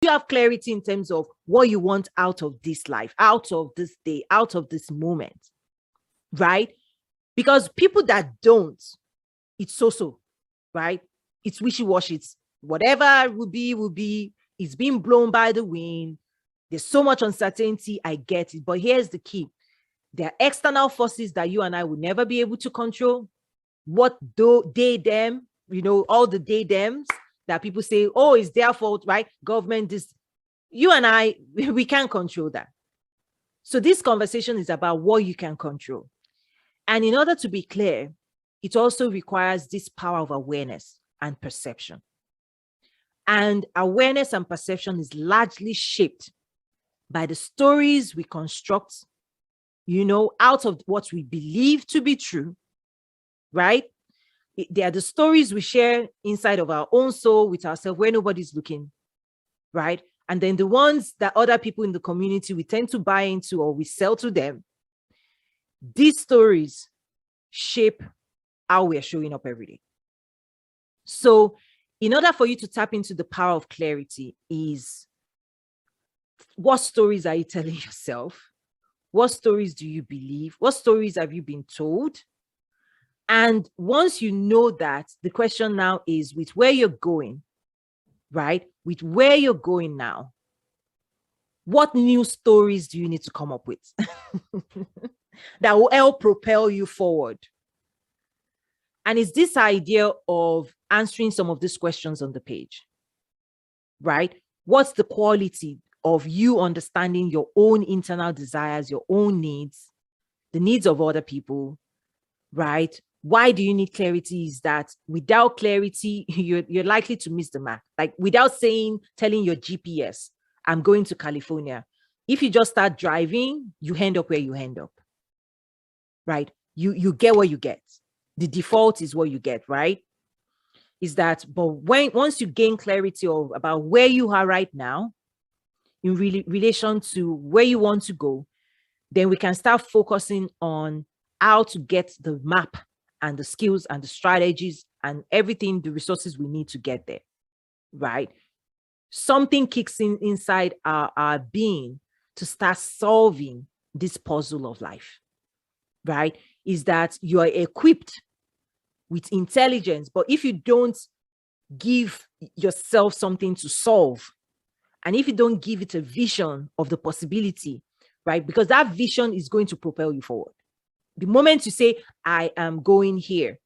you have clarity in terms of what you want out of this life, out of this day, out of this moment, right? Because people that don't, it's so, right? It's wishy-washy. It's whatever will be. It's being blown by the wind. There's so much uncertainty. I get it. But here's the key. There are external forces that you and I will never be able to control. What do they, them, all the they, thems that people say, oh, it's their fault, right? Government, this, you and I, we can't control that. So this conversation is about what you can control. And in order to be clear, it also requires this power of awareness and perception. And awareness and perception is largely shaped by the stories we construct, out of what we believe to be true, right? They are the stories we share inside of our own soul with ourselves where nobody's looking, right? And then the ones that other people in the community we tend to buy into or we sell to them. These stories shape how we are showing up every day. So in order for you to tap into the power of clarity is, what stories are you telling yourself? What stories do you believe? What stories have you been told? And once you know that, the question now is, with where you're going, right? With where you're going now, what new stories do you need to come up with that will help propel you forward? And it's this idea of answering some of these questions on the page, right? What's the quality of you understanding your own internal desires, your own needs, the needs of other people, right? Why do you need clarity? Is that without clarity, you're likely to miss the mark. Like without telling your GPS, I'm going to California. If you just start driving, you end up where you end up, right? You get what you get. The default is what you get, right? Is that, but once you gain clarity about where you are right now, in relation to where you want to go, then we can start focusing on how to get the map and the skills and the strategies and everything, the resources we need to get there, right? Something kicks in inside our being to start solving this puzzle of life, right? Is that you are equipped with intelligence, but if you don't give yourself something to solve, and if you don't give it a vision of the possibility, right? Because that vision is going to propel you forward. The moment you say, I am going here,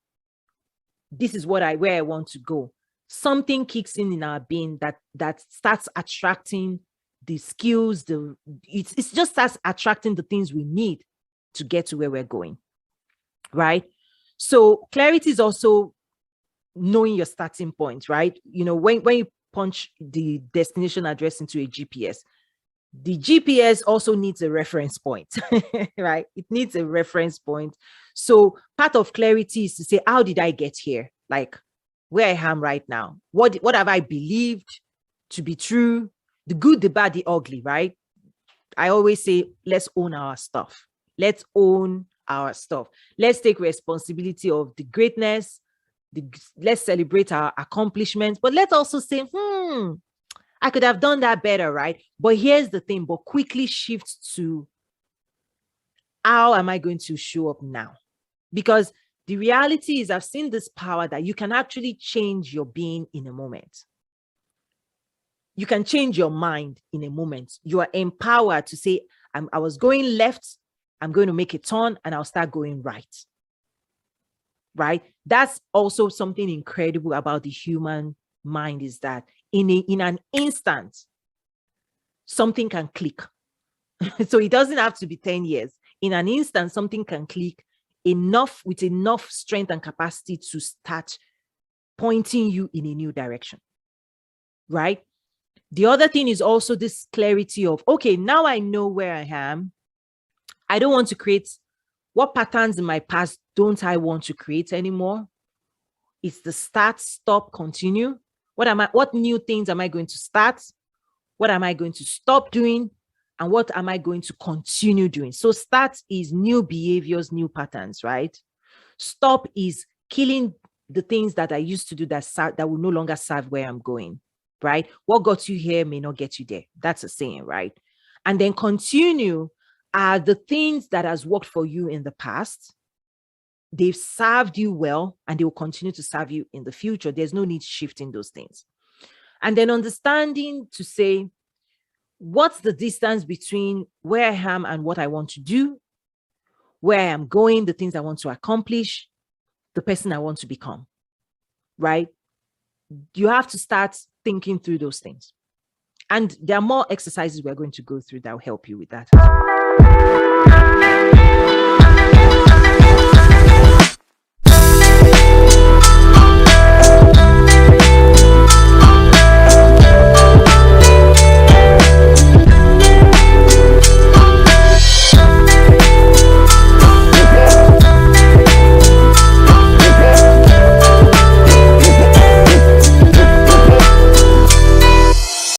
this is where I want to go, something kicks in our being that starts attracting the skills, it just starts attracting the things we need to get to where we're going, right? So clarity is also knowing your starting point, right? When you punch the destination address into a GPS, the GPS also needs a reference point, right? It needs a reference point. So part of clarity is to say, how did I get here? Like where I am right now. What have I believed to be true? The good, the bad, the ugly, right? I always say, let's own our stuff. Let's own our stuff. Let's take responsibility of the greatness. Let's celebrate our accomplishments, but let's also say, I could have done that better, right? But here's the thing, but quickly shift to, how am I going to show up now? Because the reality is, I've seen this power that you can actually change your being in a moment. You can change your mind in a moment. You are empowered to say, I was going left, I'm going to make a turn and I'll start going right. Right? That's also something incredible about the human mind, is that in an instant, something can click. So it doesn't have to be 10 years. In an instant, something can click with enough strength and capacity to start pointing you in a new direction, right? The other thing is also this clarity of, okay, now I know where I am. I don't want to create, what patterns in my past don't I want to create anymore? It's the start, stop, continue. What new things am I going to start? What am I going to stop doing? And what am I going to continue doing? So start is new behaviors, new patterns, right? Stop is killing the things that I used to do that will no longer serve where I'm going. right? What got you here may not get you there. That's a saying, right? And then continue are the things that has worked for you in the past. They've served you well and they will continue to serve you in the future. There's no need shifting those things. And then understanding to say, what's the distance between where I am and what I want to do, where I am going, the things I want to accomplish, the person I want to become, right? You have to start thinking through those things. And there are more exercises we're going to go through that will help you with that.